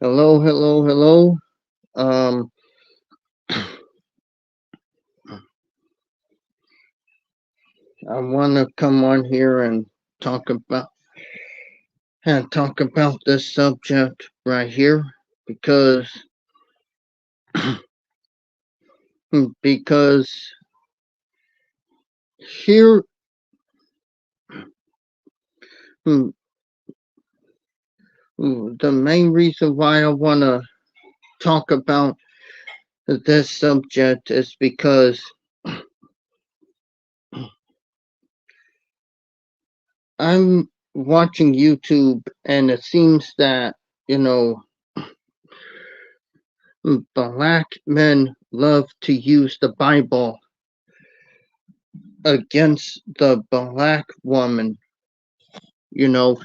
Hello, hello, hello. Um, I want to come on here and talk about talk about this subject right here because because here mm, the main reason why I want to talk about this subject is because I'm watching YouTube and it seems that you know black men love to use the Bible against the black woman, you know,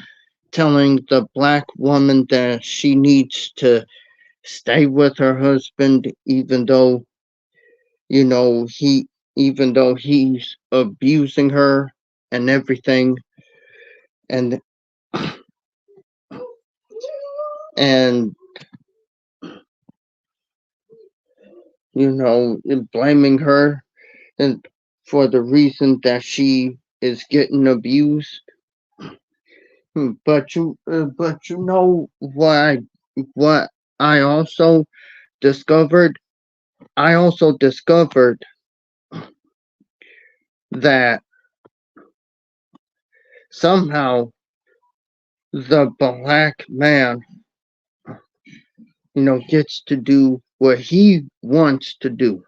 telling the black woman that she needs to stay with her husband you know, he even though he's abusing her and everything, and and blaming her and for the reason that she is getting abused. But you know what I also discovered? I also discovered that somehow the black man, gets to do what he wants to do,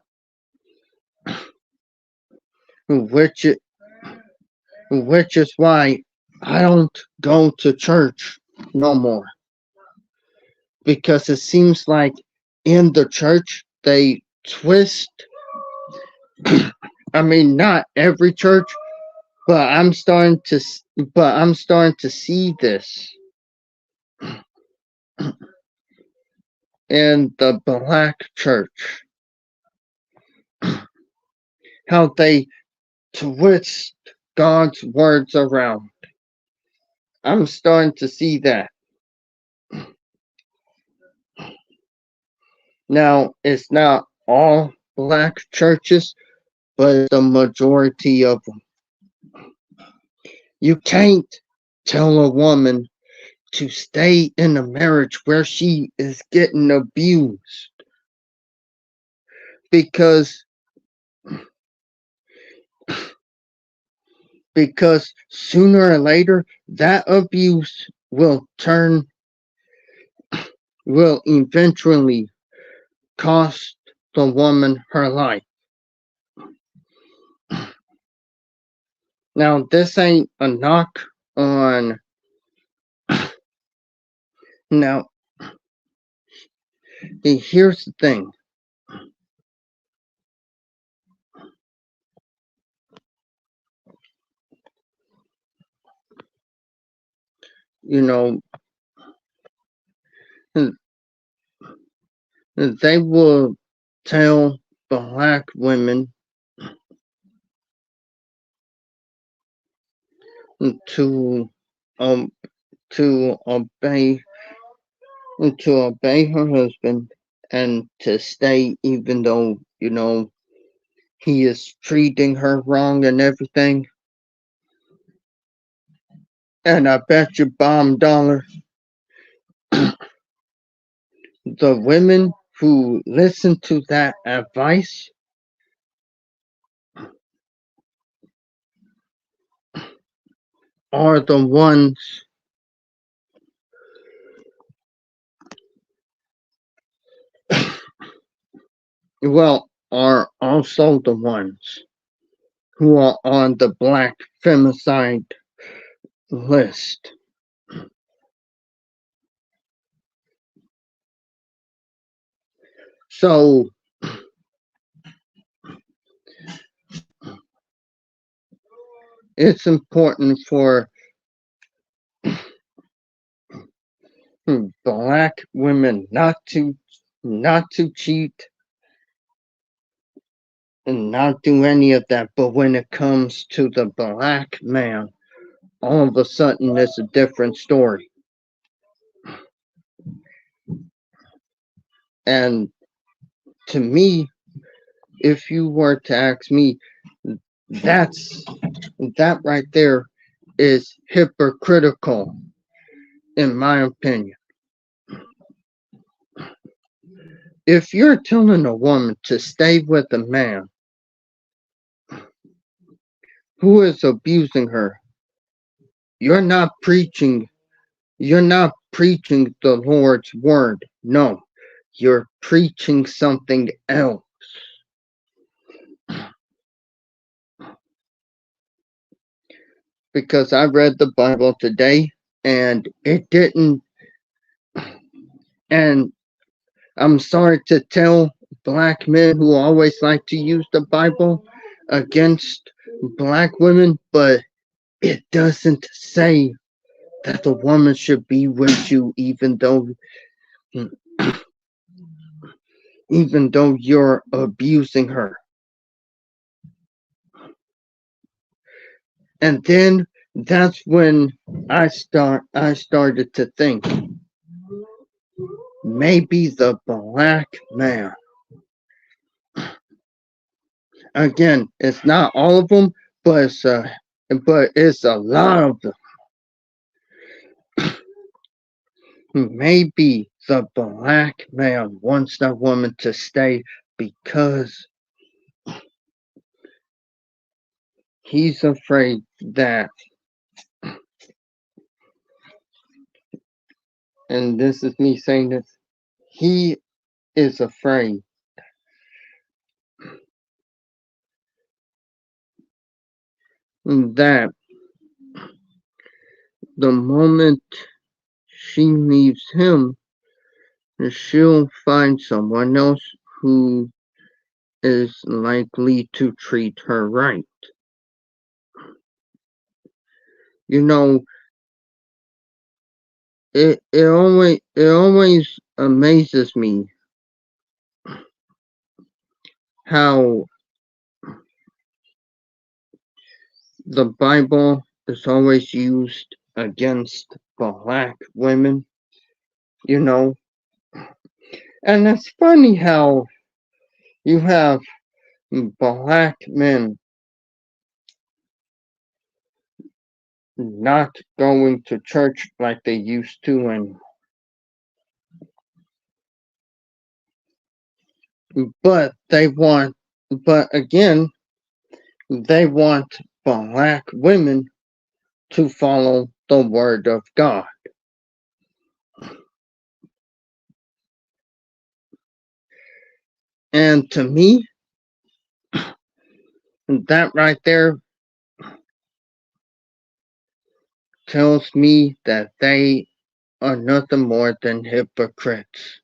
which i- which is why I don't go to church no more because it seems like in the church they twist. I mean, not every church, but I'm starting to see this in the black church, how they twist God's words around. I'm starting to see that. Now, it's not all black churches, but the majority of them. You can't tell a woman to stay in a marriage where she is getting abused because sooner or later that abuse will eventually cost the woman her life. Now, this ain't a knock on. Now, here's the thing. You know, they will tell black women to um to obey her husband and to stay even though he is treating her wrong and everything. And I bet you bomb dollar the women who listen to that advice are the ones, are also the ones who are on the black femicide list. So it's important for black women not to cheat and not do any of that. But when it comes to the black man, all of a sudden it's a different story. And to me, if you were to ask me, that's that right there is hypocritical, in my opinion. If you're telling a woman to stay with a man who is abusing her, you're not preaching you're not preaching the Lord's word. No, you're preaching something else. Because I read the Bible today and it didn't, and I'm sorry to tell black men who always like to use the Bible against black women, but it doesn't say that the woman should be with you even though you're abusing her. And then that's when I started to think maybe the black man, again, it's not all of them, but it's a lot of them. Maybe the black man wants that woman to stay because he's afraid that, and this is me saying this, he is afraid that the moment she leaves him, she'll find someone else who is likely to treat her right. You know, it always amazes me how the Bible is always used against black women, you know. And it's funny how you have black men not going to church like they used to, and but they want but again they want black women to follow the word of God. And to me, that right there tells me that they are nothing more than hypocrites.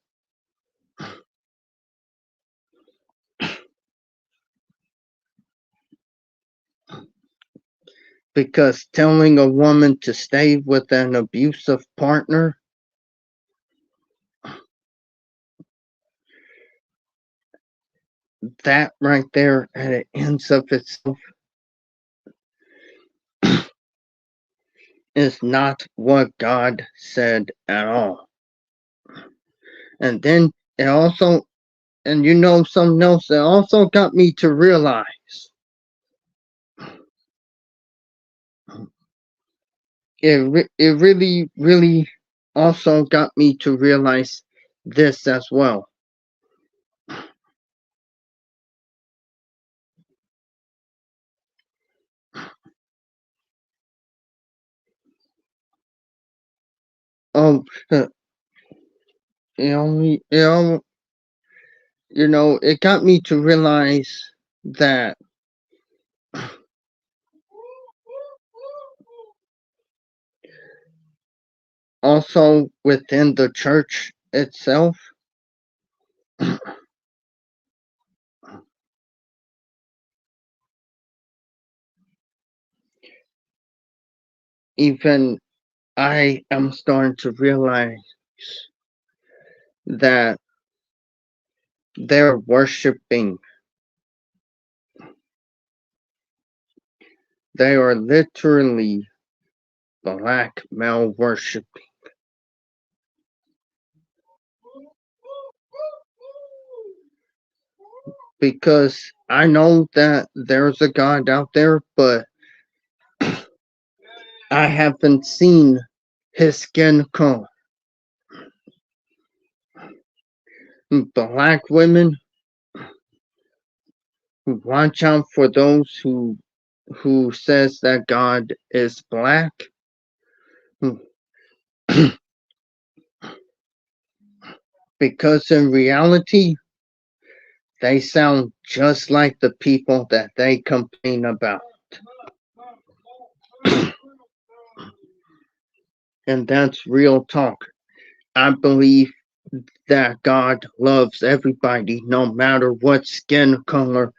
Because telling a woman to stay with an abusive partner, that right there at the ends of itself is not what God said at all. And then it also, and you know something else that also got me to realize it really also got me to realize this as well. Um, it only, it got me to realize that also within the church itself, even I am starting to realize that they're worshiping. They are literally black male worshiping. because I know that there's a God out there, but I haven't seen his skin color. Black women, watch out for those who says that God is black. Because in reality, they sound just like the people that they complain about. And that's real talk. I believe that God loves everybody, no matter what skin color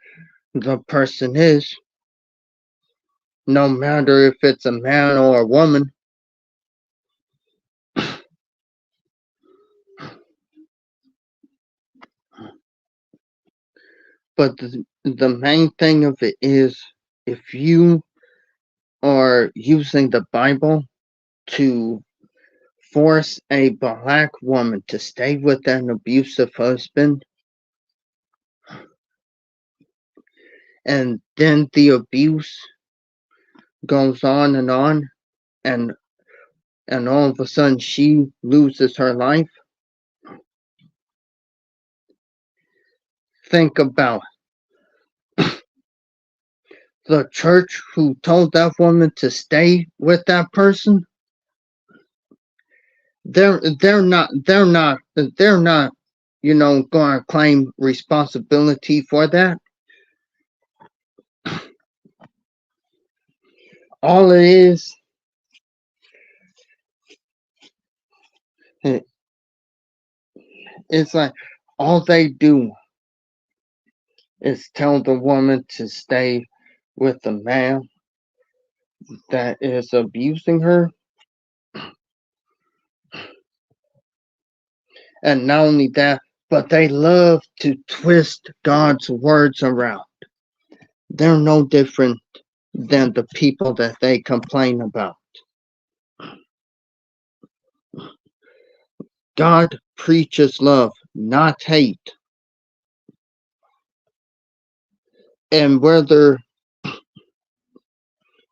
the person is, no matter if it's a man or a woman. But the main thing of it is, if you are using the Bible to force a black woman to stay with an abusive husband, and then the abuse goes on, and all of a sudden she loses her life, think about the church who told that woman to stay with that person. They're not going to claim responsibility for that. All it is, it's like all they do is tell the woman to stay with the man that is abusing her. And not only that, but they love to twist God's words around. They're no different than the people that they complain about. God preaches love, not hate. And whether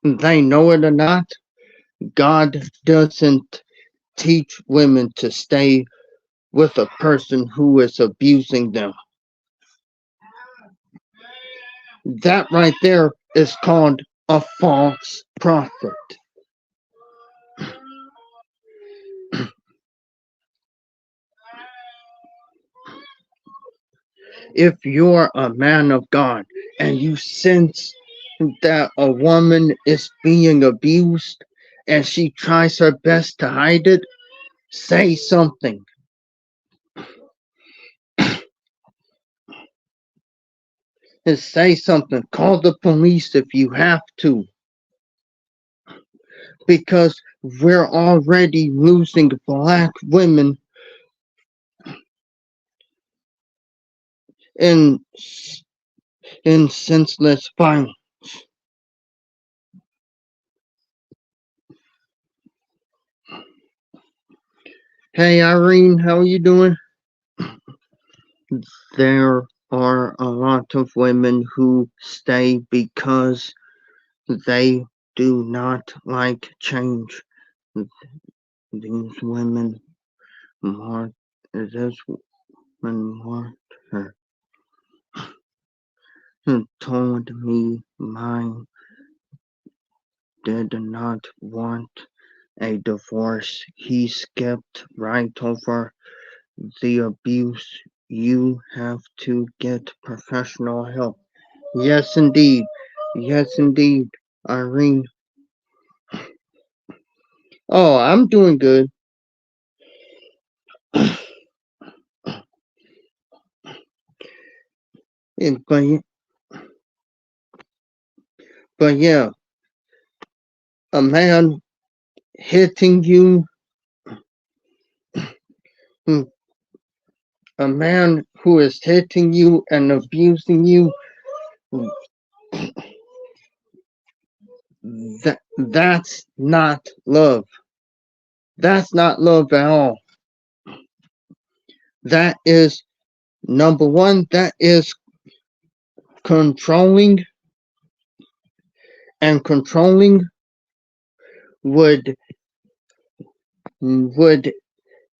they know it or not, God doesn't teach women to stay with a person who is abusing them. That right there is called a false prophet. If you're a man of God and you sense that a woman is being abused and she tries her best to hide it, say something. And say something. Call the police if you have to. Because we're already losing black women in senseless violence. Hey Irene, how are you doing? There are a lot of women who stay because they do not like change. These women marked this woman marked her and told me mine did not want a divorce. He skipped right over the abuse. You have to get professional help. Yes, indeed. Yes, indeed, Irene. Oh, I'm doing good. But, but yeah, a man hitting you, a man who is hitting you and abusing you, that's not love. That's not love at all. That is number one. That is controlling and controlling would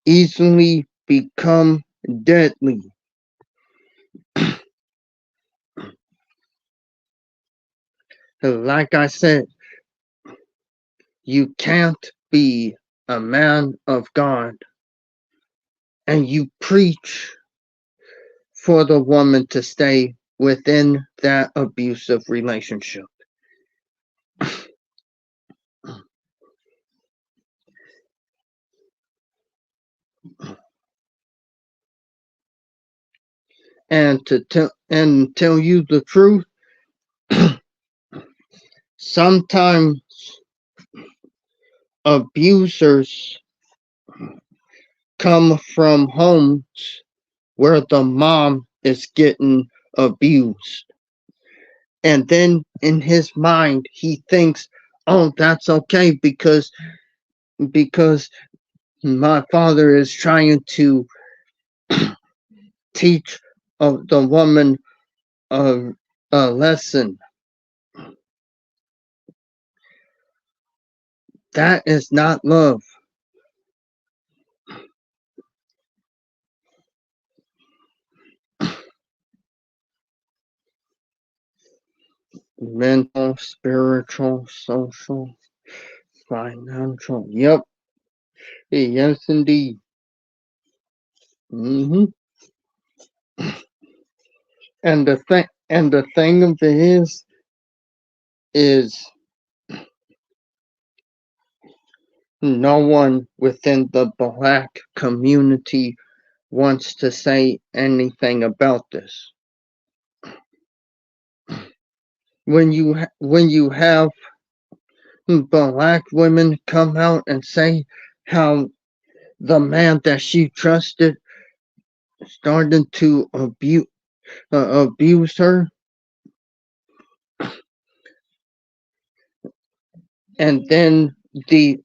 easily become deadly. Like I said, you can't be a man of God and you preach for the woman to stay within that abusive relationship. And to tell you the truth, sometimes abusers come from homes where the mom is getting abused. And then in his mind, he thinks, oh, that's okay because my father is trying to teach the woman a, a lesson. That is not love. Mental, spiritual, social, financial. Yep. Yes, indeed. hmm And the thing of it is no one within the black community wants to say anything about this. When you have black women come out and say how the man that she trusted started to abuse her, and then the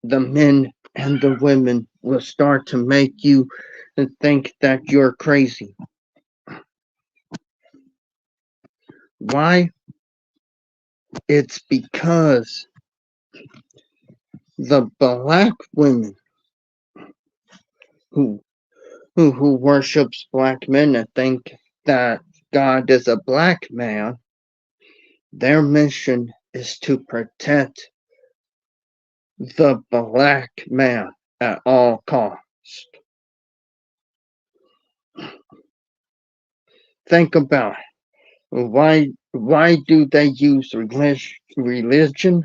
the men and the women will start to make you think that you're crazy. Why? It's because the black women who who worships black men and think that God is a black man, their mission is to protect the black man at all costs. Think about it. Why do they use religion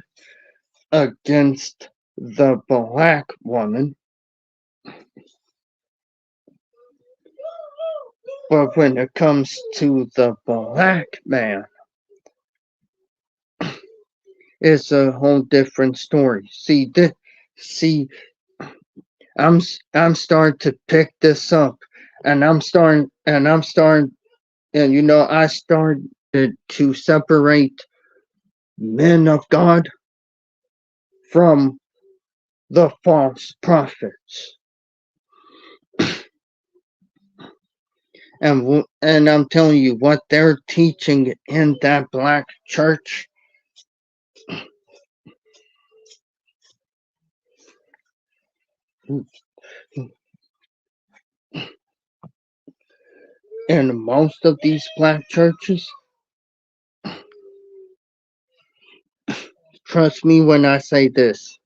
against the black woman? But when it comes to the black man, it's a whole different story. See, I'm starting to pick this up, and I started to separate men of God from the false prophets. And I'm telling you what they're teaching in that black church. In most of these black churches, trust me when I say this,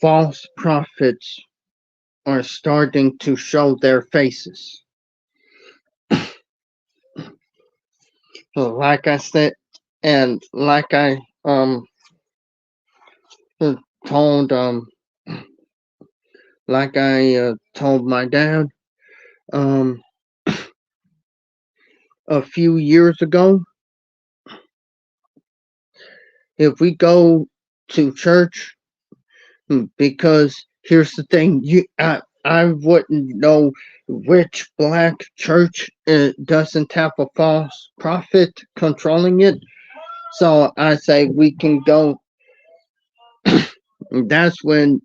false prophets are starting to show their faces. Like I said, and like I told like I told my dad a few years ago, if we go to church, because here's the thing, I wouldn't know which black church doesn't have a false prophet controlling it. So I say we can go. That's when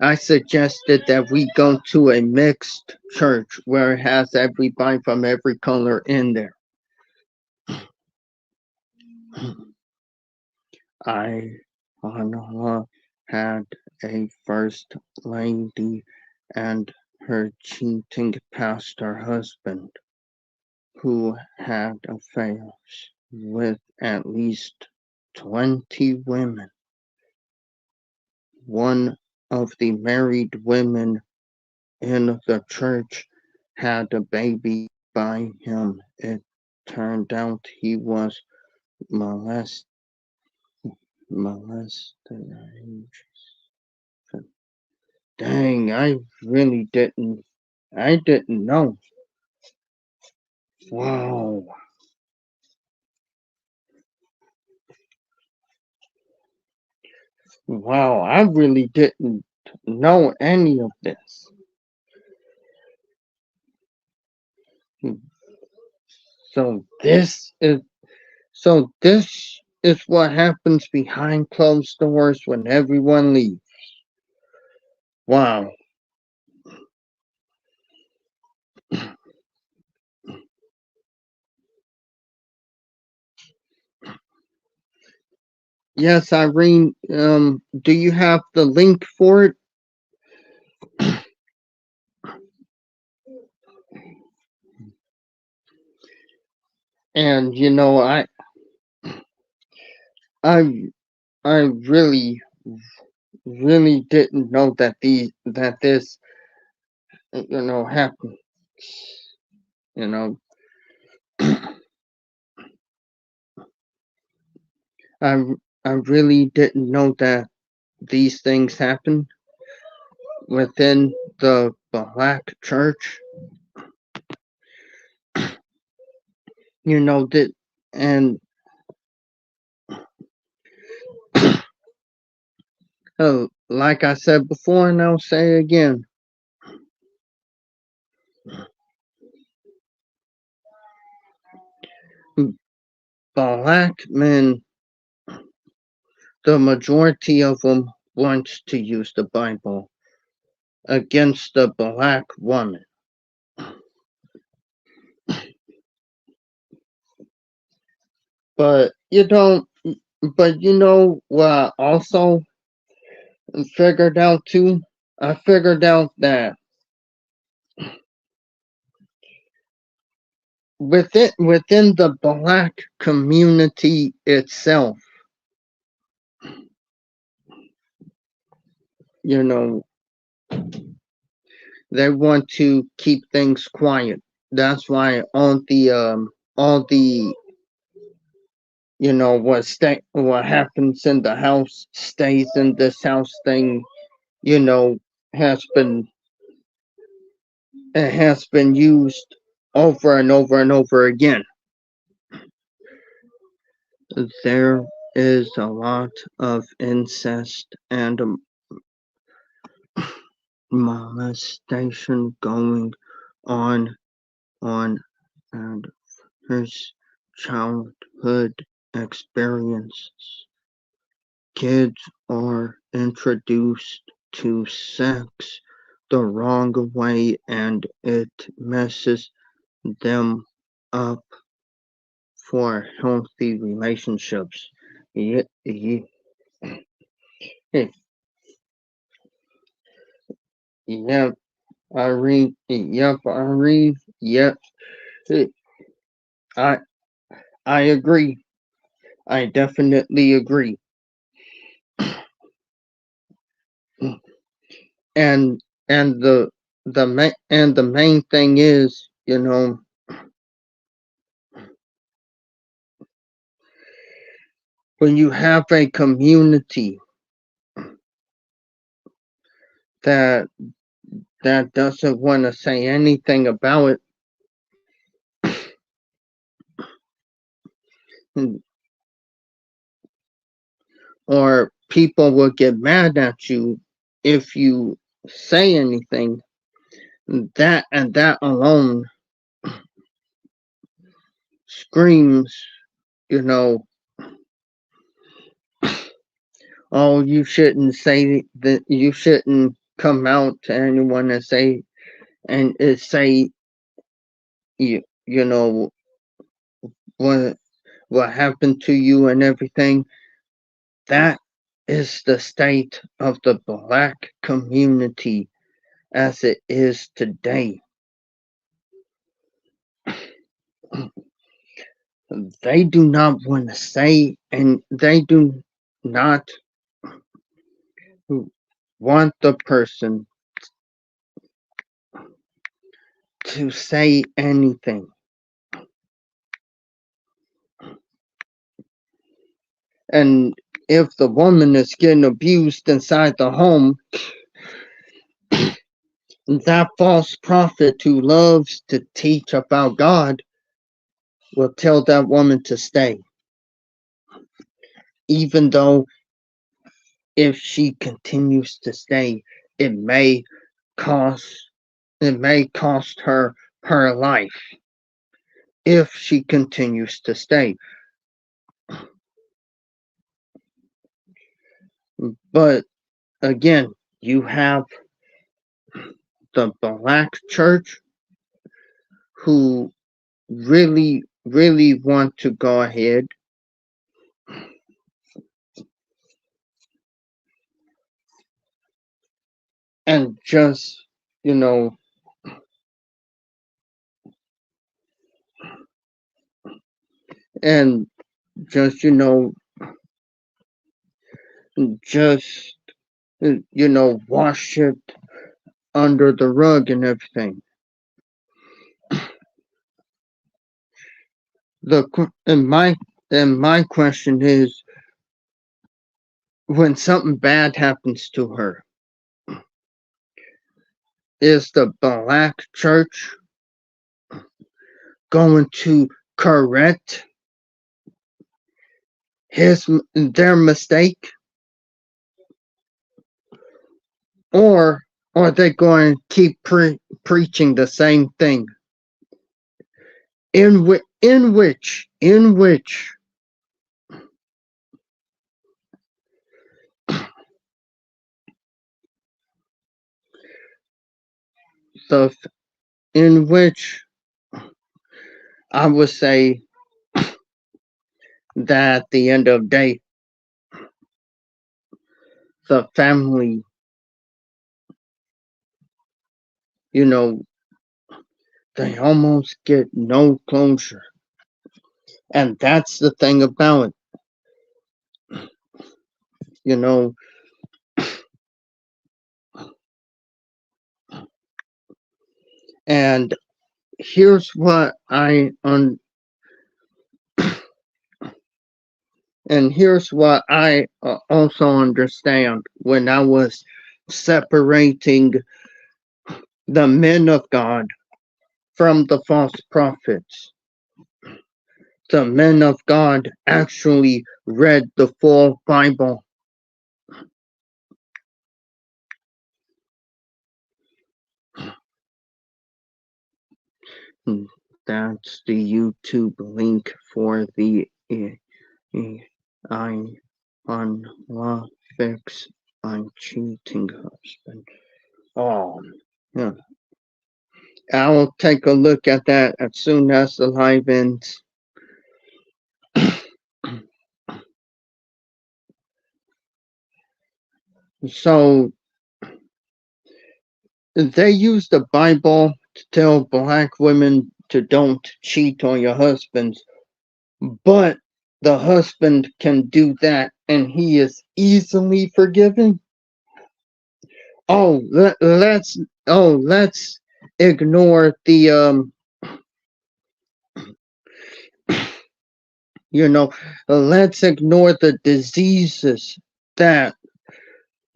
I suggested that we go to a mixed church where it has everybody from every color in there. I had a first lady and her cheating pastor husband who had affairs with at least 20 women. One of the married women in the church had a baby by him. It turned out he was molested. Dang, I really didn't. I didn't know. Wow. Wow, I really didn't know any of this. So this is what happens behind closed doors when everyone leaves. Wow. Yes, Irene, do you have the link for it? And I I really didn't know that this happened. You know, I I really didn't know that these things happen within the black church. That, and like I said before, and I'll say again, black men, the majority of them wants to use the Bible against the black woman. But what I also figured out too? I figured out that within the black community itself, you know, they want to keep things quiet. That's why all the what happens in the house stays in this house thing, you know, has been it has been used over and over and over again. There is a lot of incest and molestation going on and his childhood experiences. Kids are introduced to sex the wrong way and it messes them up for healthy relationships. Yep, yep, yep, Irene, yep. I I agree. I definitely agree. And the main thing is, when you have a community that doesn't want to say anything about it, or people will get mad at you if you say anything, that alone screams, you know, oh, you shouldn't say that, you shouldn't come out to anyone and say you know what happened to you and everything. That is the state of the Black community as it is today. They do not want to say, and they do not want the person to say anything. And if the woman is getting abused inside the home, that false prophet who loves to teach about God will tell that woman to stay. Even though if she continues to stay, it may cost her her life if she continues to stay. But again, you have the Black church who really want to go ahead and just, and just, just, wash it under the rug and everything. My question is, when something bad happens to her, is the Black church going to correct their mistake, or are they going to keep preaching the same thing? In which I would say that at the end of the day, the family, they almost get no closure. And that's the thing about it. And here's what I also understand when I was separating the men of God from the false prophets. The men of God actually read the full Bible. That's the YouTube link for the on law fix on cheating husband. Oh, yeah. I'll take a look at that as soon as the live ends. So they use the Bible to tell Black women to don't cheat on your husbands, but the husband can do that and he is easily forgiven. Let's ignore the let's ignore the diseases that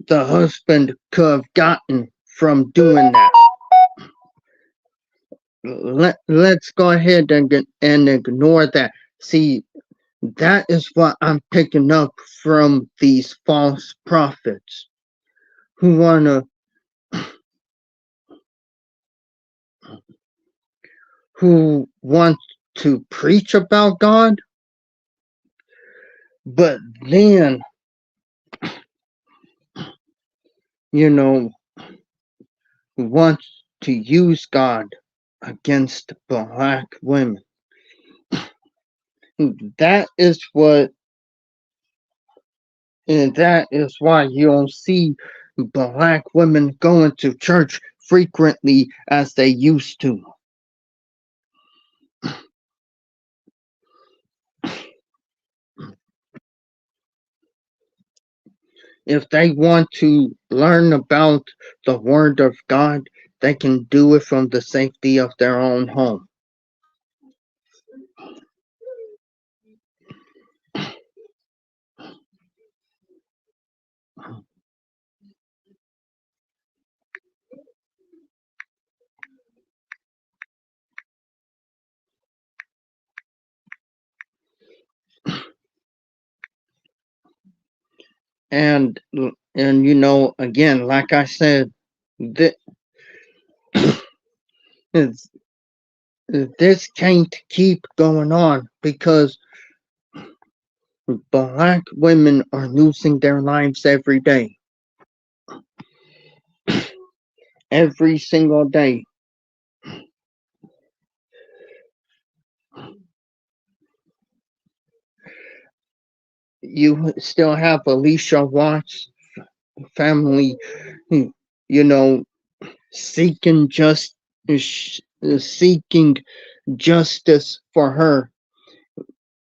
the husband could have gotten from doing that. Let's go ahead and ignore that. See, that is what I'm picking up from these false prophets who want to preach about God, but then wants to use God against black women. That is what, and that is why you don't see black women going to church frequently as they used to. If they want to learn about the Word of God, they can do it from the safety of their own home. And you know, again, like I said, this, this can't keep going on because black women are losing their lives every day. Every single day. You still have Alicia Watts family, you know, seeking just seeking justice for her,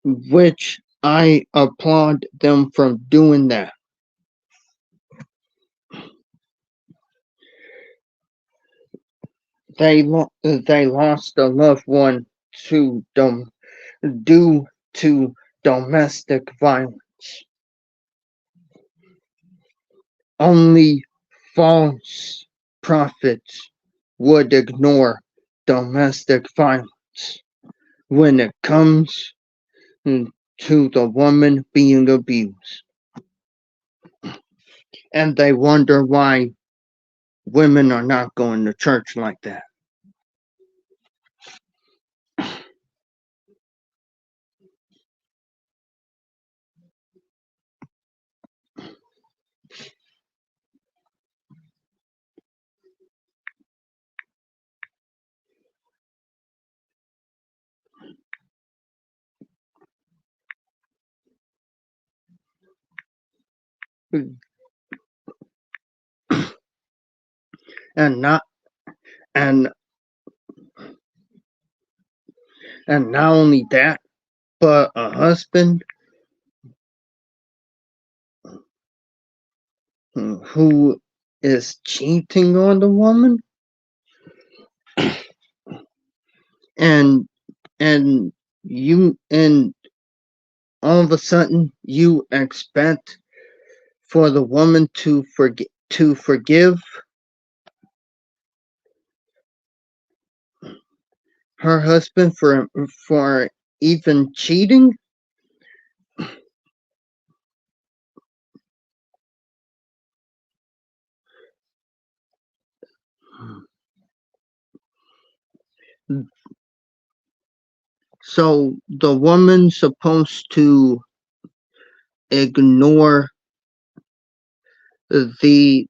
which I applaud them for doing that. They lost a loved one to them due to domestic violence. Only false prophets would ignore domestic violence when it comes to the woman being abused. And they wonder why women are not going to church like that. And not and and not only that, but a husband who is cheating on the woman and and and all of a sudden you expect for the woman to forgive her husband for even cheating. So the woman's supposed to ignore the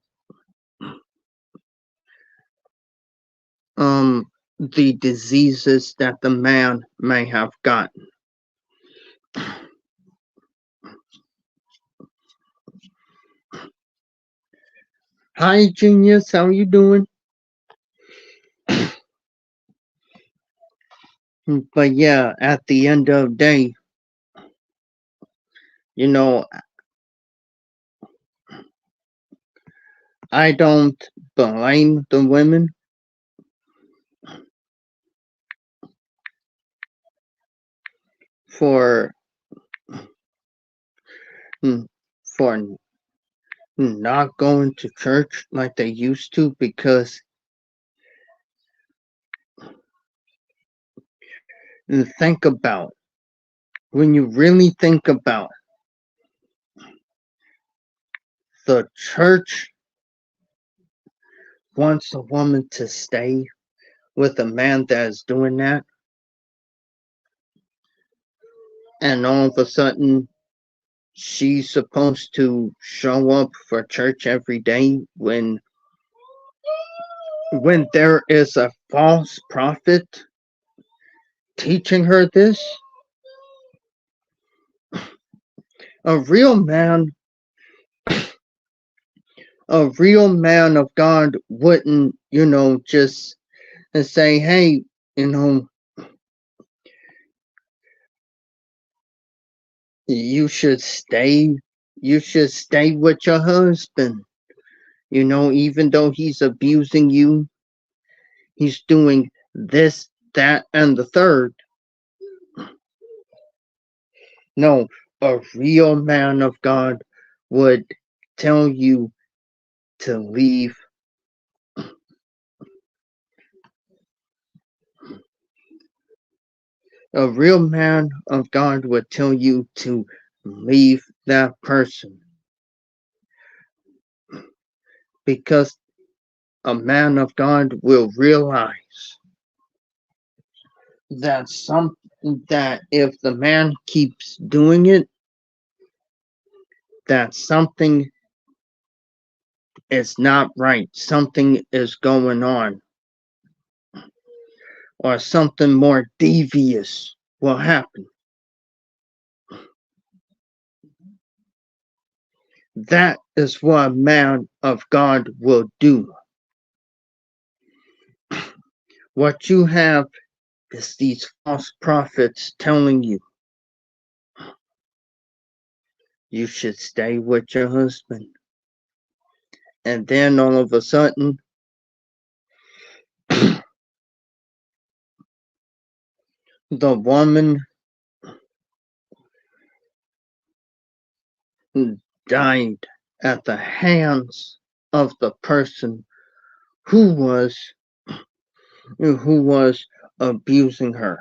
the diseases that the man may have gotten. Hi, Genius. How you doing? But yeah, at the end of the day, you know, I don't blame the women for for not going to church like they used to because think about when you really think about the church wants a woman to stay with a man that is doing that, and all of a sudden she's supposed to show up for church every day when when there is a false prophet teaching her this, a real man, a real man of God wouldn't, just say, hey, you know, you should stay, you should stay with your husband. Even though he's abusing you, he's doing this, that, and the third. No, a real man of God would tell you to leave. A real man of God would tell you to leave that person, because a man of God will realize that that if the man keeps doing it, that something is not right, something is going on, or something more devious will happen. That is what a man of God will do. What you have is these false prophets telling you you should stay with your husband. And then all of a sudden, the woman died at the hands of the person who was abusing her.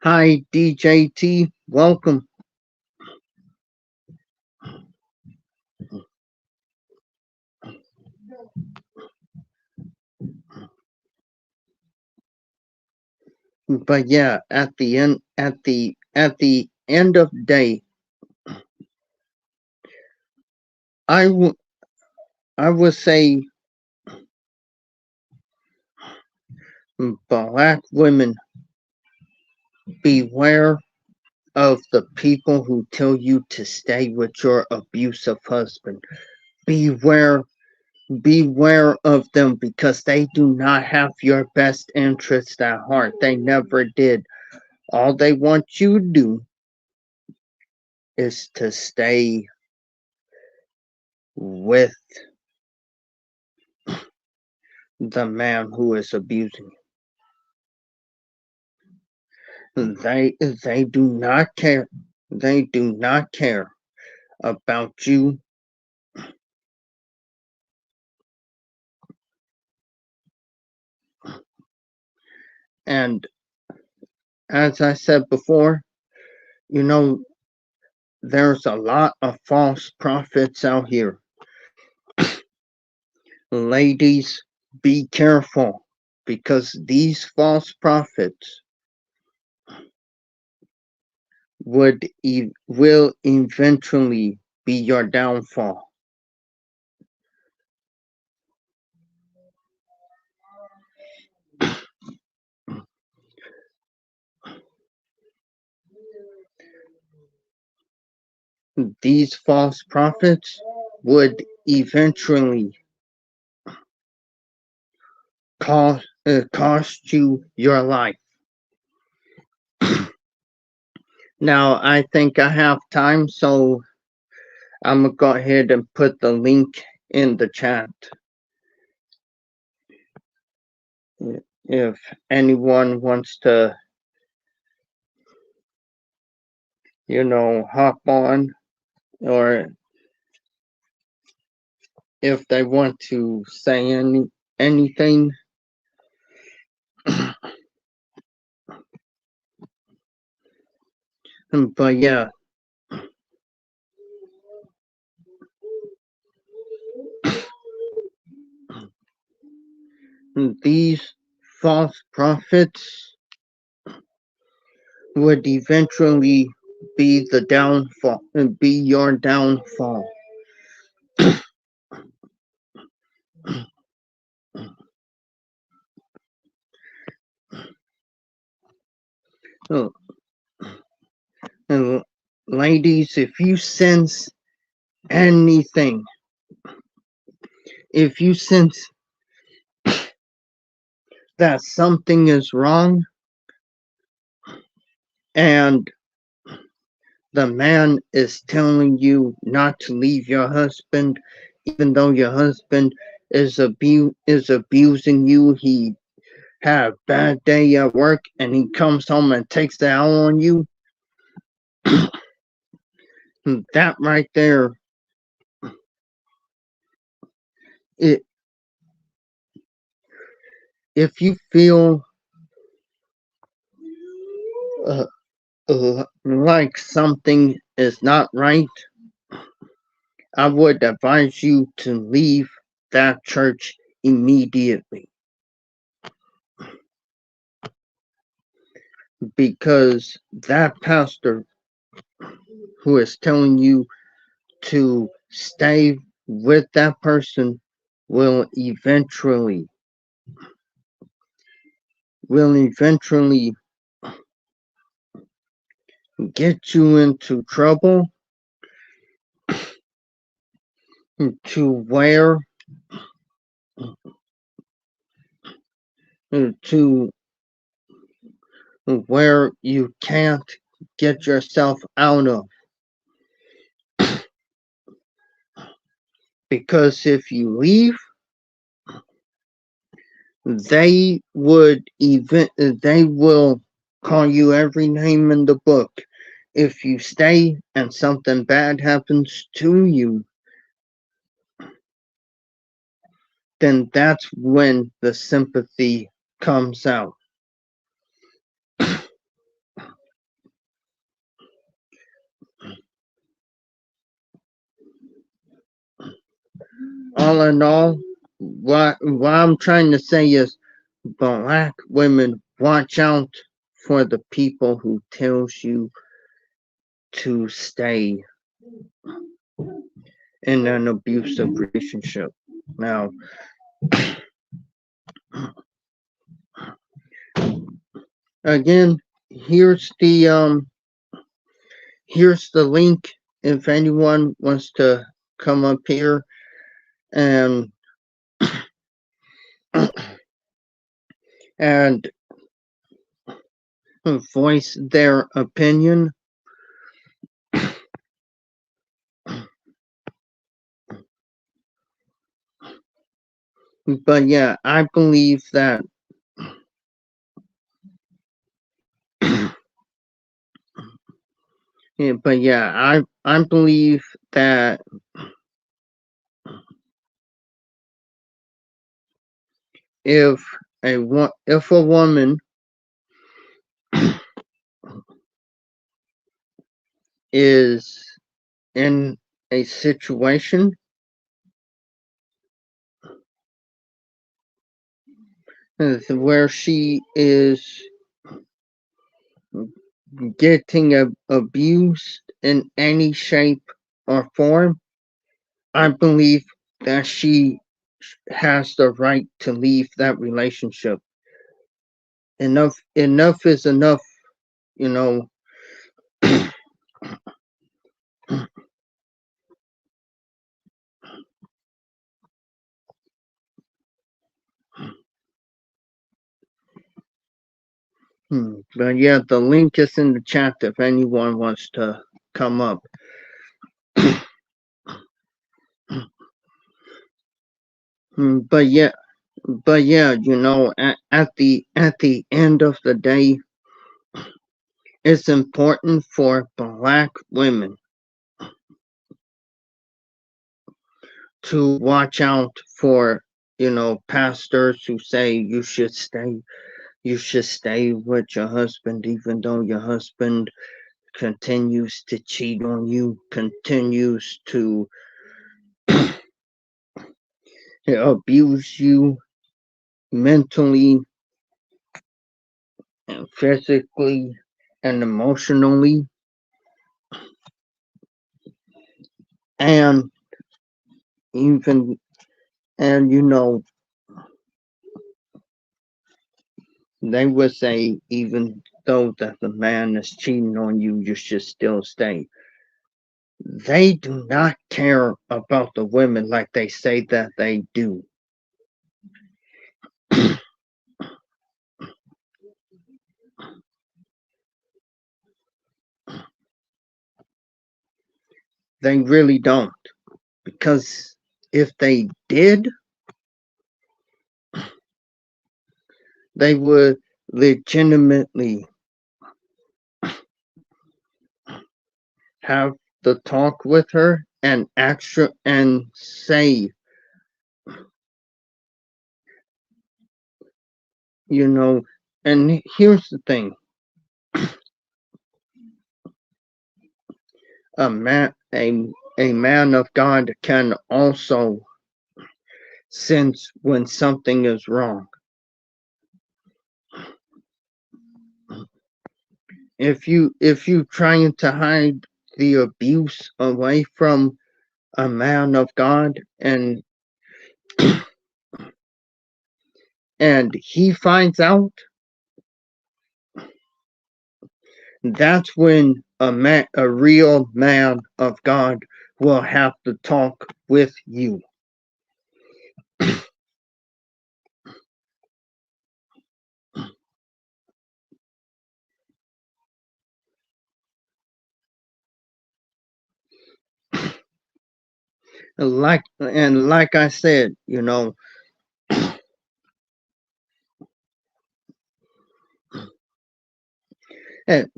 Hi, DJT, welcome. But yeah, at the end of the day, I would say black women, beware of the people who tell you to stay with your abusive husband. Beware of them, because they do not have your best interest at heart. They never did. All they want you to do is to stay with the man who is abusing you. They do not care. They do not care about you. And as I said before, there's a lot of false prophets out here. Ladies, be careful, because these false prophets will eventually be your downfall. These false prophets would eventually cost you your life. Now, I think I have time, so I'm going to go ahead and put the link in the chat. If anyone wants to, hop on, or if they want to say anything. But yeah, these false prophets would eventually be the downfall, be your downfall. Uh, Ladies, if you sense anything, if you sense that something is wrong and the man is telling you not to leave your husband, even though your husband is abusing you, he had a bad day at work and he comes home and takes it out on you, that right there, it if you feel uh, like something is not right, I would advise you to leave that church immediately, because that pastor who is telling you to stay with that person will eventually get you into trouble to to where you can't get yourself out of. Because if you leave, they will call you every name in the book. If you stay and something bad happens to you, then that's when the sympathy comes out. All in all, what I'm trying to say is, black women, watch out for the people who tells you to stay in an abusive relationship. Now, again, here's the link if anyone wants to come up here and and voice their opinion. But yeah, I believe that yeah, but yeah, I believe that if if a woman is in a situation where she is getting abused in any shape or form, I believe that she has the right to leave that relationship. Enough is enough, you know. But yeah, the link is in the chat if anyone wants to come up. But yeah, you know, at the end of the day, it's important for black women to watch out for, you know, pastors who say you should stay with your husband even though your husband continues to cheat on you, continues to abuse you mentally and physically and emotionally. And even, and they would say, even though that the man is cheating on you, you should still stay. They do not care about the women like they say that they do. They really don't. Because if they did, they would legitimately have the talk with her and extra and say, and here's the thing. A man of God can also sense when something is wrong. If you trying to hide the abuse away from a man of God, and he finds out, that's when a real man of God will have to talk with you. Like I said, and,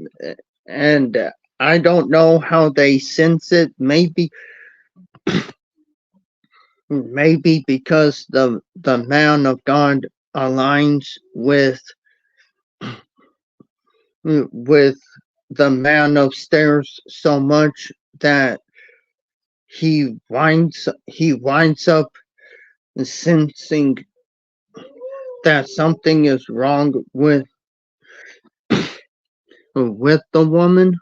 and I don't know how they sense it. Maybe because the man of God aligns with the man upstairs so much that he winds up sensing that something is wrong with the woman.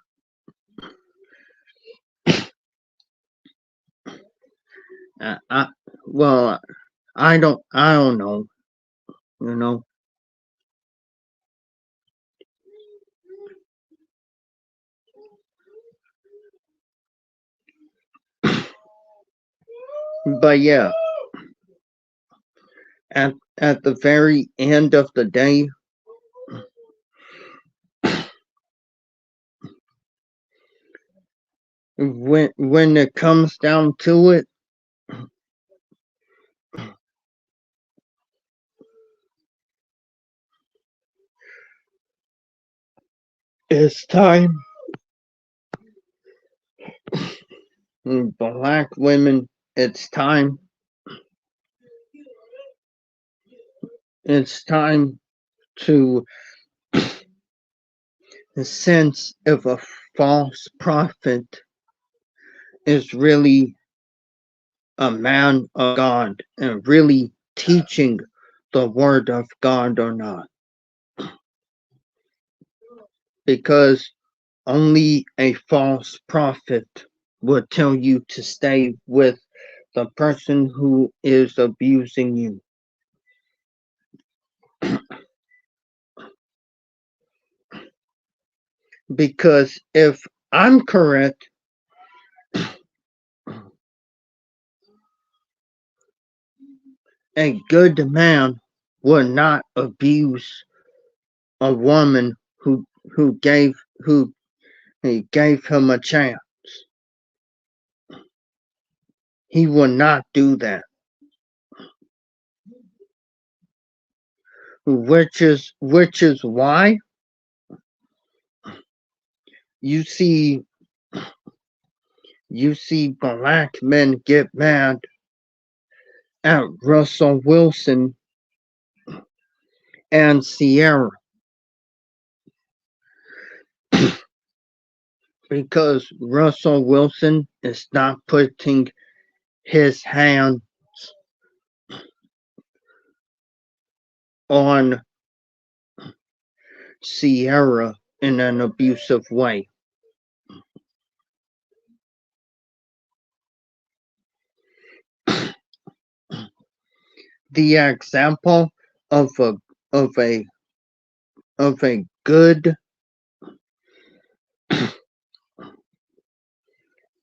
I well, I don't know, you know. But yeah, at the very end of the day, when it comes down to it, it's time. Black women, it's time. It's time to sense if a false prophet is really a man of God and really teaching the word of God or not. Because only a false prophet would tell you to stay with the person who is abusing you. Because if I'm correct, a good man would not abuse a woman who he gave him a chance. He would not do that. Which is why you see black men get mad at Russell Wilson and Sierra because Russell Wilson is not putting his hand on Sierra in an abusive way. the example of of a a good,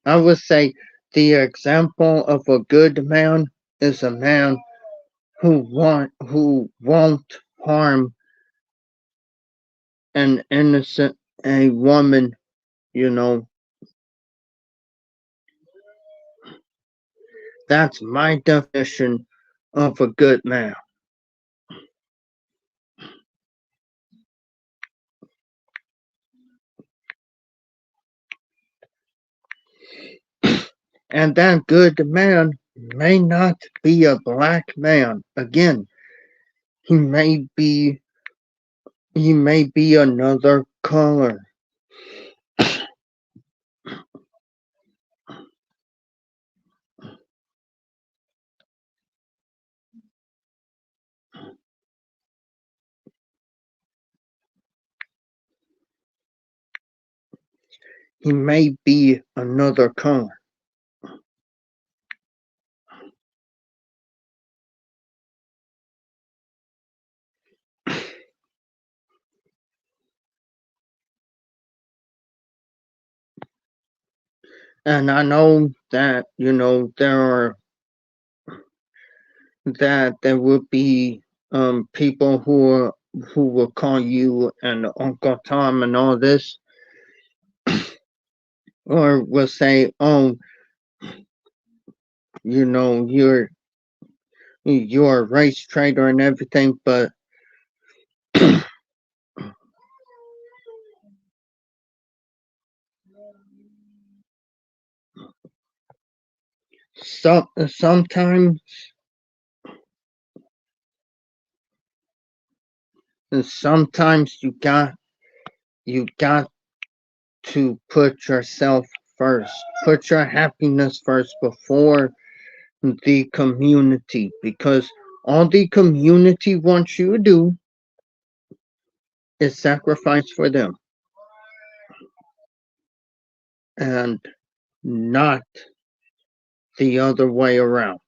I would say the example of a good man is a man who won't harm an innocent a woman, you know. That's my definition of a good man. And that good man may not be a black man. Again, he may be he may be another color. He may be another color. And I know that, there will be people who will call you and Uncle Tom and all this, or will say, "Oh, you're a race traitor and everything," but sometimes you got to put yourself first. Put your happiness first before the community, because all the community wants you to do is sacrifice for them and not the other way around.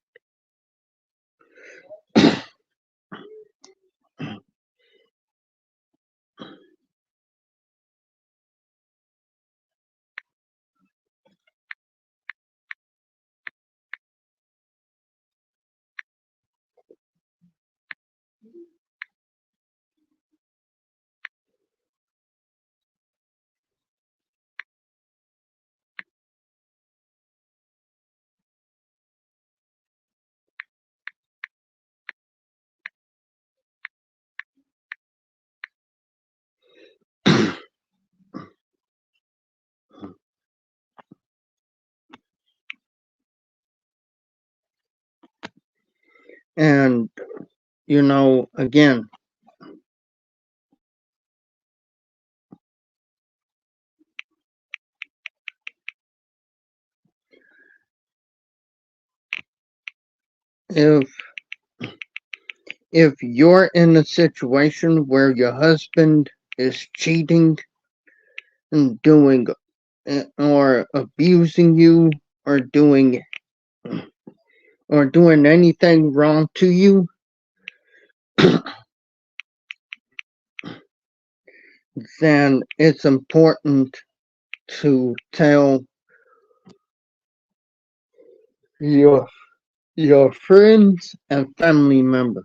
And again, if you're in a situation where your husband is cheating and doing or abusing you or doing anything wrong to you, then it's important to tell your friends and family members.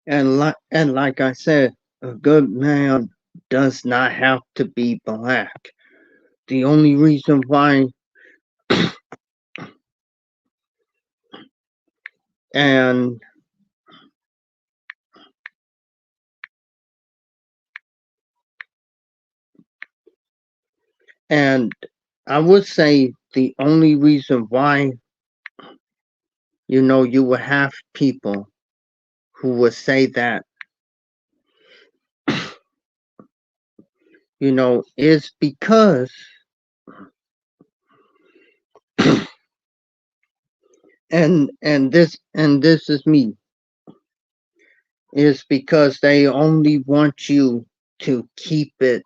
And like I said, a good man does not have to be black. The only reason why and and I would say the only reason why you will have people who will say that is because and this is me, is because they only want you to keep it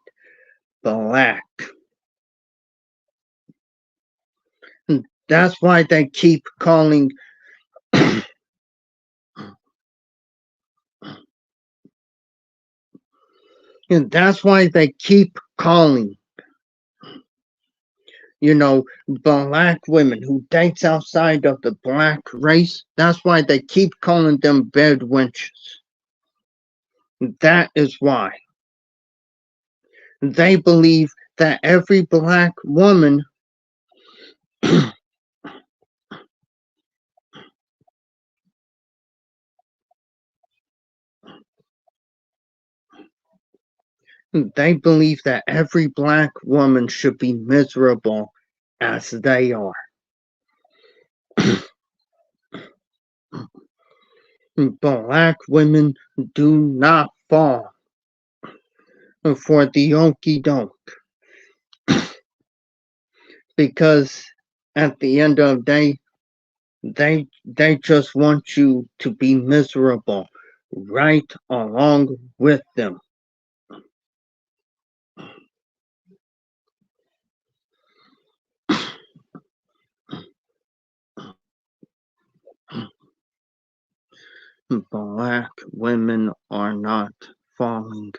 black. And that's why they keep calling. And that's why they keep calling, black women who dates outside of the black race. That's why they keep calling them bed wenches. That is why they believe that every black woman they believe that every black woman should be miserable as they are. Black women do not fall for the okie doke, because at the end of the day, they just want you to be miserable right along with them. Black women are not falling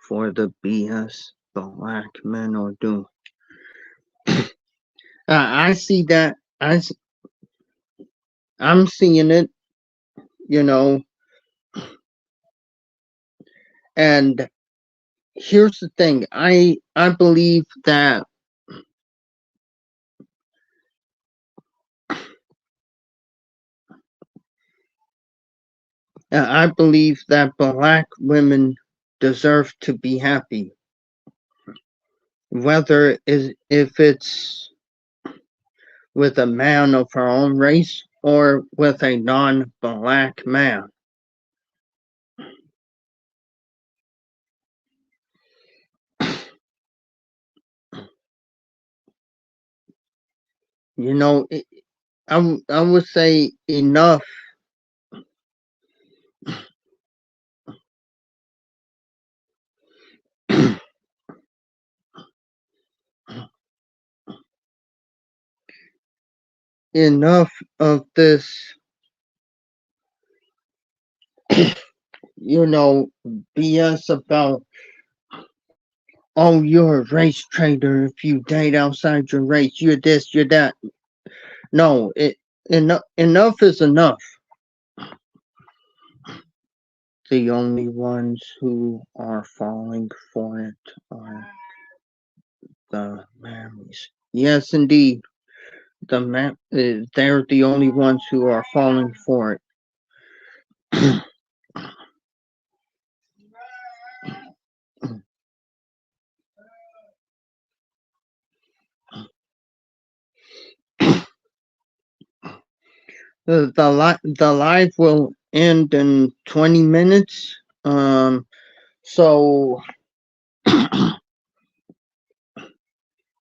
for the BS black men are doing. I see that. I'm seeing it, you know, and here's the thing. I believe that black women deserve to be happy, whether is if it's with a man of her own race or with a non-black man. You know, I would say enough enough of this, BS about, oh, you're a race traitor if you date outside your race, you're this, you're that. No, enough is enough. The only ones who are falling for it are the Marys. Yes, indeed. They're the only ones who are falling for it. The live will end in 20 minutes. So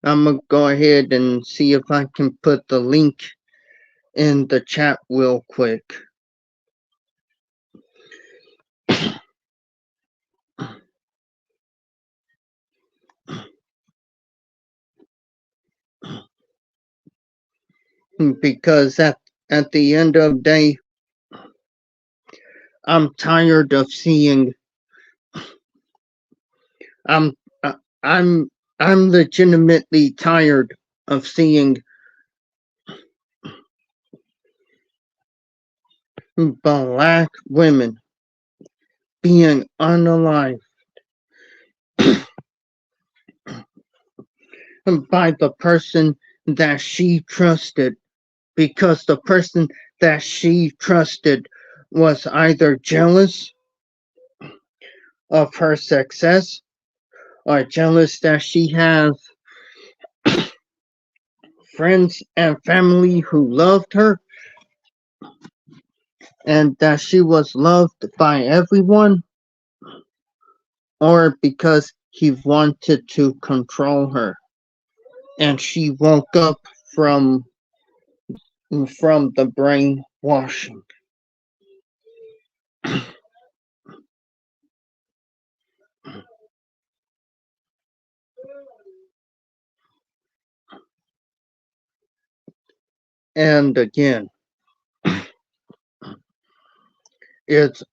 I'm gonna go ahead and see if I can put the link in the chat real quick. Because at the end of the day, I'm tired of seeing. I'm I'm I'm legitimately tired of seeing black women being unalived by the person that she trusted, because the person that she trusted was either jealous of her success or jealous that she has friends and family who loved her and that she was loved by everyone, or because he wanted to control her and she woke up from from the brainwashing. And again, it's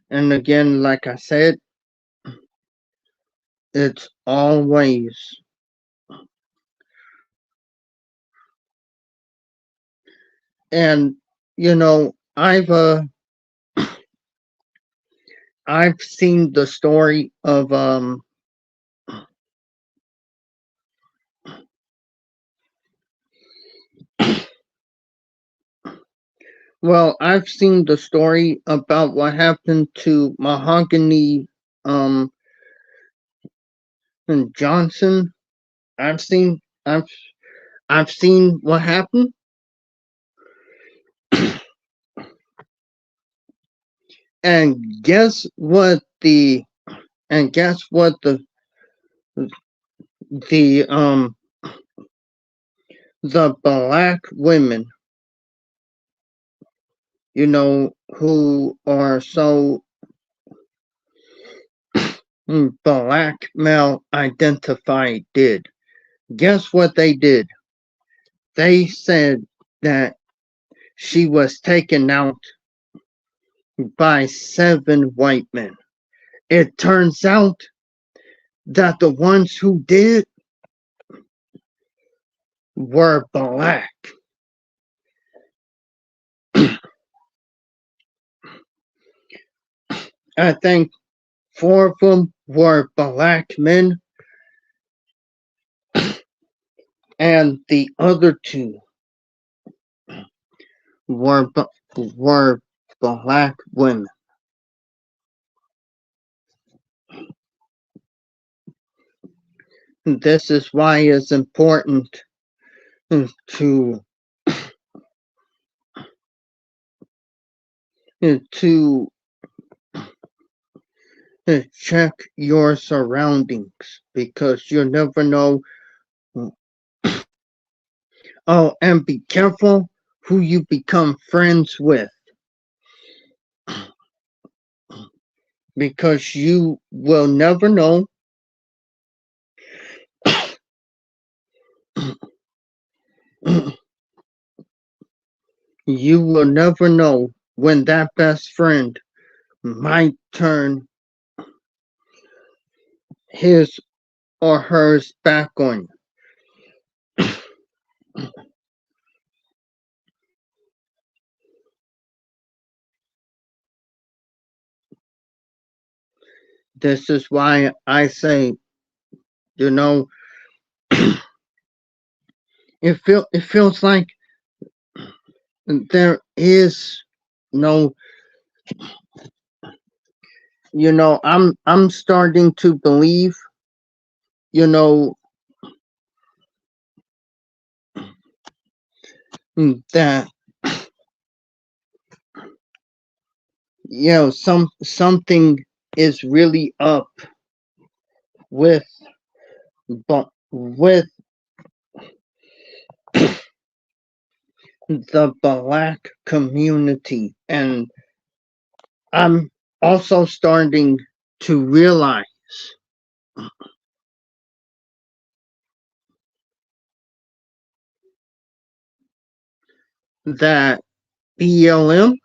and again, like I said, it's always and you know I've seen the story of well, I've seen the story about what happened to Mahogany um Johnson. I've seen I've I've seen what happened. And guess what the the black women, who are so black male identified did. Guess what they did? They said that she was taken out by 7 white men. It turns out that the ones who did were black. I think 4 of them were black men, and the other 2 were were black women. This is why it's important to to check your surroundings, because you never know. Oh, and be careful who you become friends with, because you will never know you will never know when that best friend might turn his or hers back on you. This is why I say, you know, it feels like there is no, I'm starting to believe, you know, that something is really up with with the black community, and I'm also starting to realize that BLM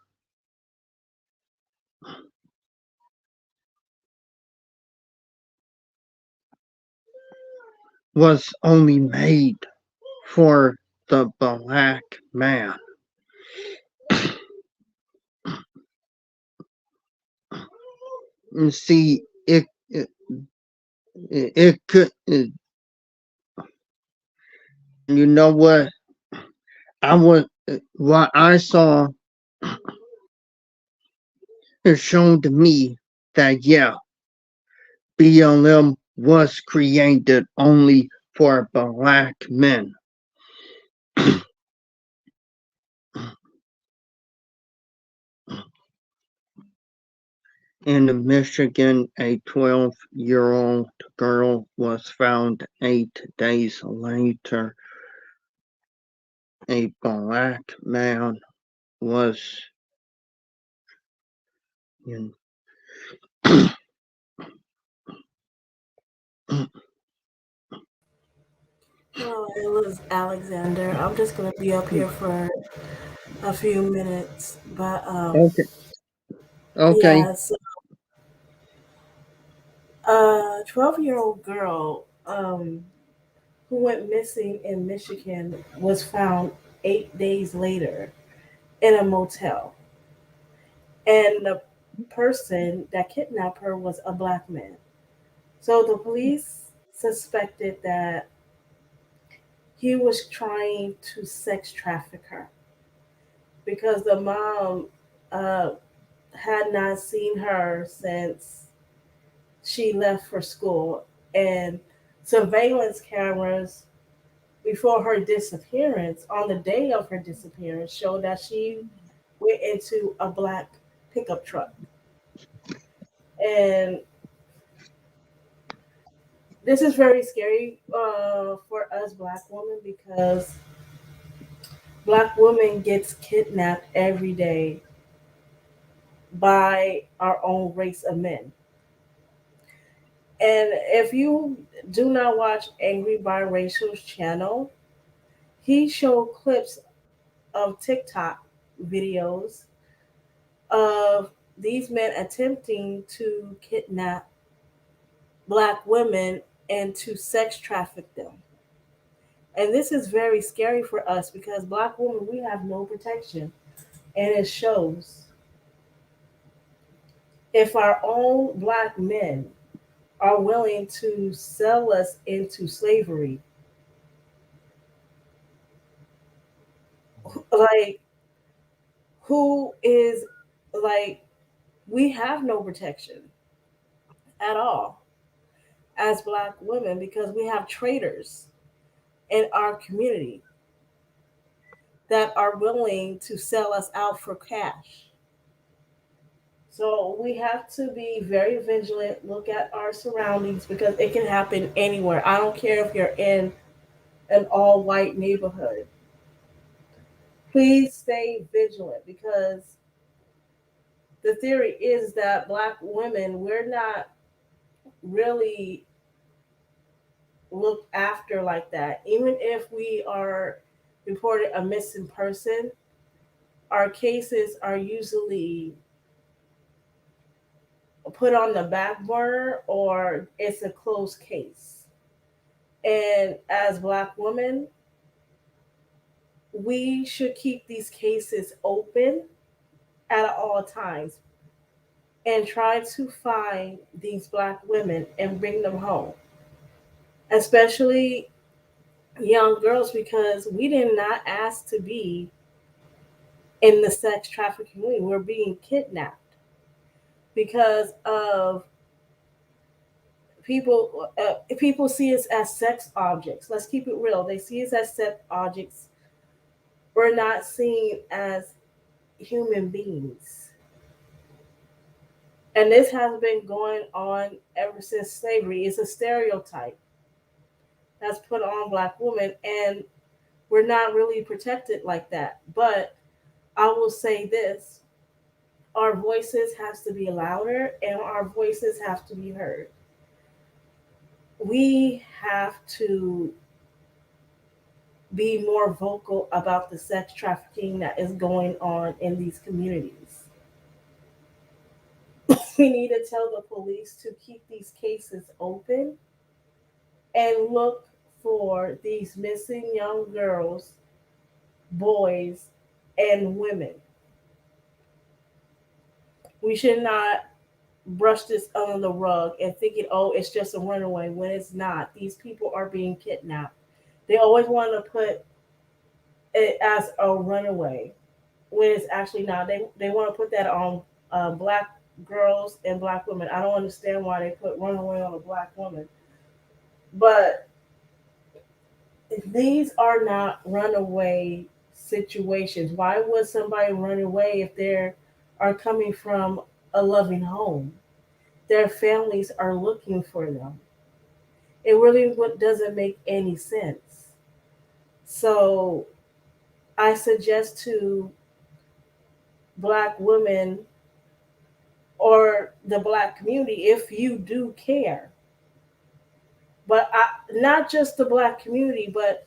was only made for the black man. You see, it could, you know what? What I saw has shown to me that, yeah, BLM was created only for black men. In Michigan, a 12-year-old girl was found 8 days later. A black man was in. Hello, it was Alexander. I'm just gonna be up here for a few minutes, but Okay. Okay. yeah. So, a 12-year-old girl who went missing in Michigan was found 8 days later in a motel, and the person that kidnapped her was a black man. So the police suspected that he was trying to sex traffic her because the mom uh, had not seen her since she left for school. And surveillance cameras before her disappearance, on the day of her disappearance, showed that she went into a black pickup truck. And this is very scary for us black women because black women gets kidnapped every day by our own race of men. And if you do not watch Angry Biracial's channel, he showed clips of TikTok videos of these men attempting to kidnap black women and to sex traffic them. And this is very scary for us because black women, we have no protection. And it shows if our own black men are willing to sell us into slavery, like, who is, like, we have no protection at all as black women because we have traitors in our community that are willing to sell us out for cash. So we have to be very vigilant, look at our surroundings because it can happen anywhere. I don't care if you're in an all white neighborhood. Please stay vigilant because the theory is that black women, we're not really looked after like that. Even if we are reported a missing person, our cases are usually put on the back burner or it's a closed case. And as black women, we should keep these cases open at all times and try to find these black women and bring them home, especially young girls, because we did not ask to be in the sex trafficking community. We're being kidnapped because of people. People see us as sex objects. Let's keep it real. They see us as sex objects. We're not seen as human beings. And this has been going on ever since slavery. It's a stereotype that's put on black women, and we're not really protected like that. But I will say this, our voices has to be louder and our voices have to be heard. We have to be more vocal about the sex trafficking that is going on in these communities. We need to tell the police to keep these cases open and look for these missing young girls, boys, and women. We should not brush this under the rug and thinking, oh, it's just a runaway when it's not. These people are being kidnapped. They always want to put it as a runaway when it's actually not. They want to put that on black girls and black women. I don't understand why they put runaway on a black woman. But these are not runaway situations. Why would somebody run away if they are coming from a loving home. Their families are looking for them. It really doesn't make any sense. So I suggest to Black women or the Black community, if you do care, but not just the Black community, but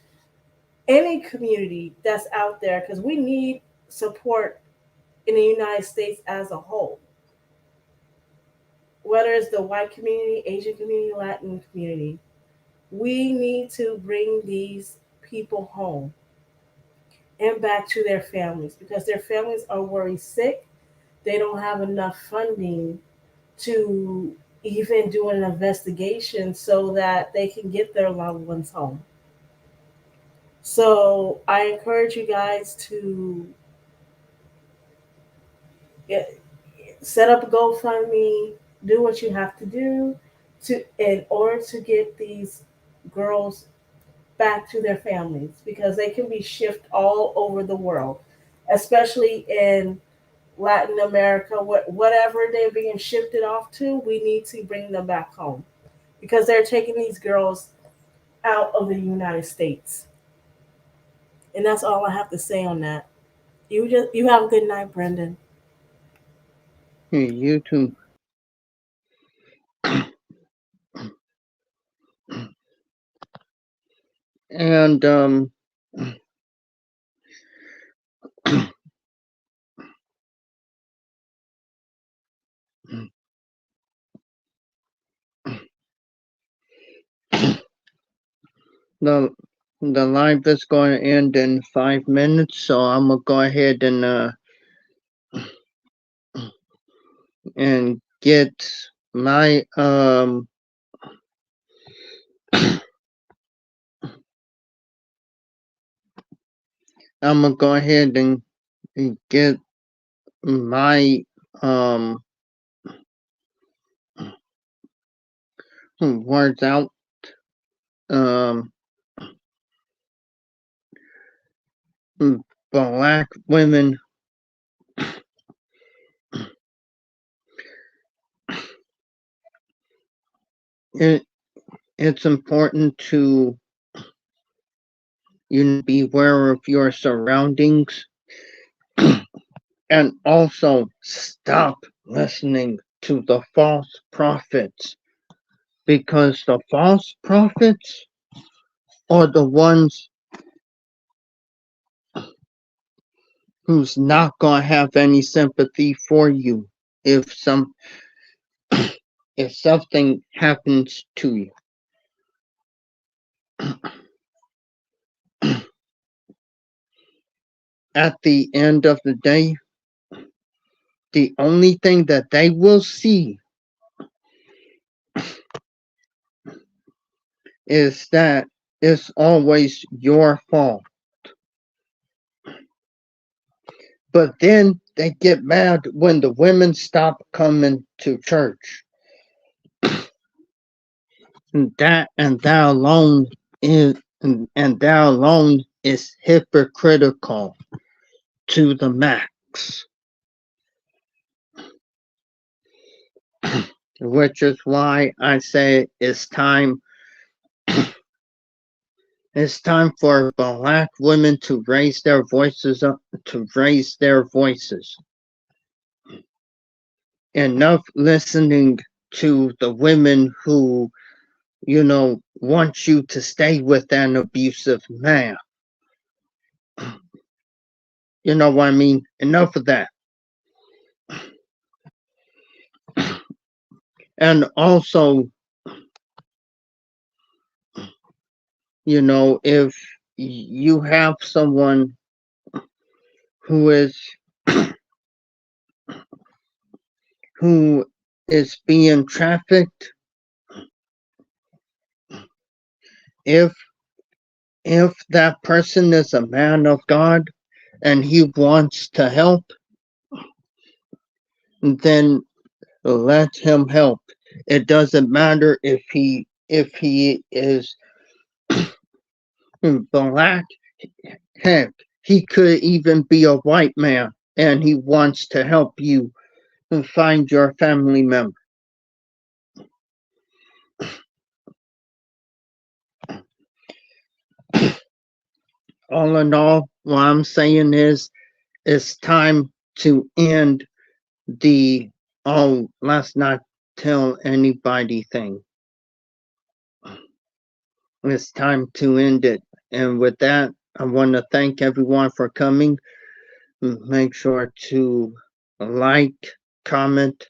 any community that's out there, because we need support in the United States as a whole, whether it's the white community, Asian community, Latin community. We need to bring these people home and back to their families because their families are worried sick. They don't have enough funding to even do an investigation so that they can get their loved ones home. So I encourage you guys to get, set up a GoFundMe, do what you have to do to in order to get these girls back to their families because they can be shipped all over the world, especially in Latin America, whatever they're being shifted off to, we need to bring them back home because they're taking these girls out of the United States. And that's all I have to say on that. You have a good night, Brendan. You too. And the the live is going to end in 5 minutes, so I'm gonna go ahead and get my I'm gonna go ahead and get my words out. Um, Black women it, it's important to be aware of your surroundings and also stop listening to the false prophets because the false prophets are the ones who's not gonna have any sympathy for you if if something happens to you. At the end of the day, the only thing that they will see is that it's always your fault. But then they get mad when the women stop coming to church. And that alone is hypocritical to the max. Which is why I say it's time for Black women to raise their voices up, Enough listening to the women who, want you to stay with an abusive man. You know what I mean? Enough of that. And also, if you have someone who is being trafficked, if that person is a man of God and he wants to help, then let him help. It doesn't matter if he is Black. Heck, he could even be a white man and he wants to help you and find your family member. All in all, what I'm saying is it's time to end the "oh, let's not tell anybody" thing. It's time to end it. And with that, I want to thank everyone for coming. Make sure to like, comment,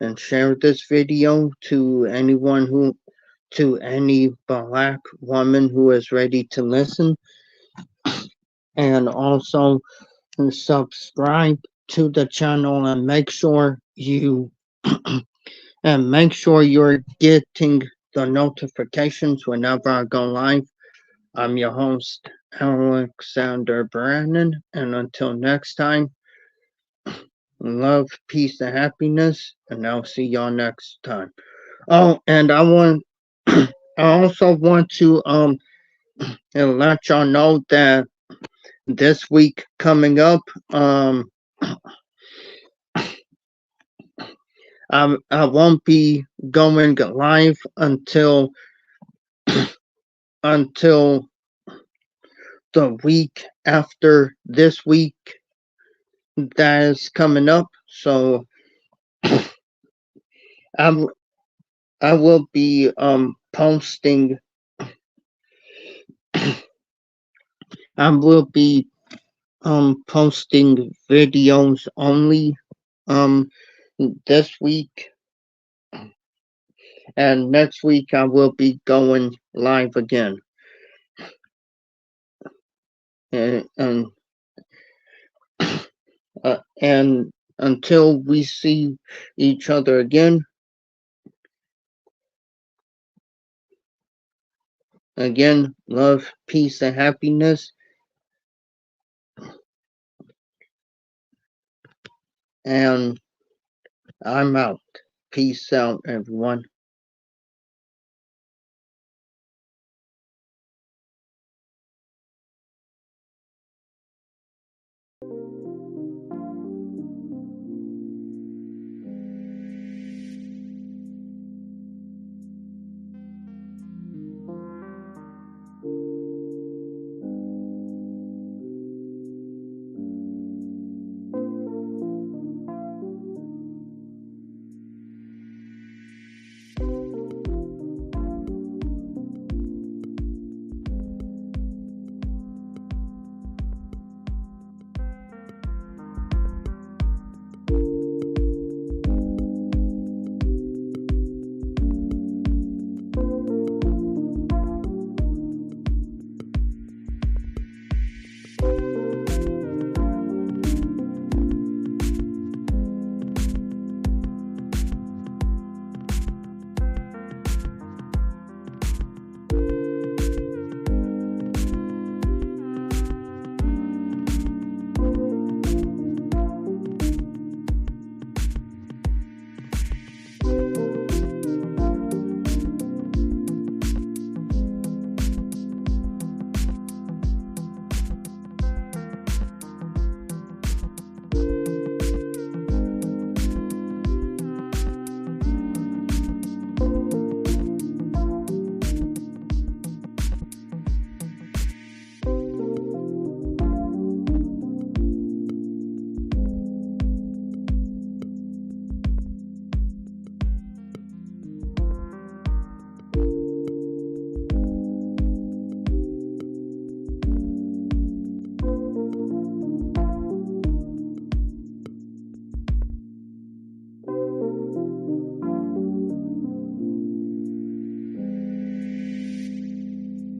and share this video to any Black woman who is ready to listen. And also subscribe to the channel and make sure you're getting the notifications whenever I go live. I'm your host, Alexander Brannon, and until next time, love, peace, and happiness, and I'll see y'all next time. Oh, and I also want to let y'all know that this week coming up, I won't be going live until the week after this week that is coming up. So I will be posting. I will be posting videos only this week, and next week I will be going live again. And and until we see each other again, love, peace, and happiness. And I'm out. Peace out, everyone.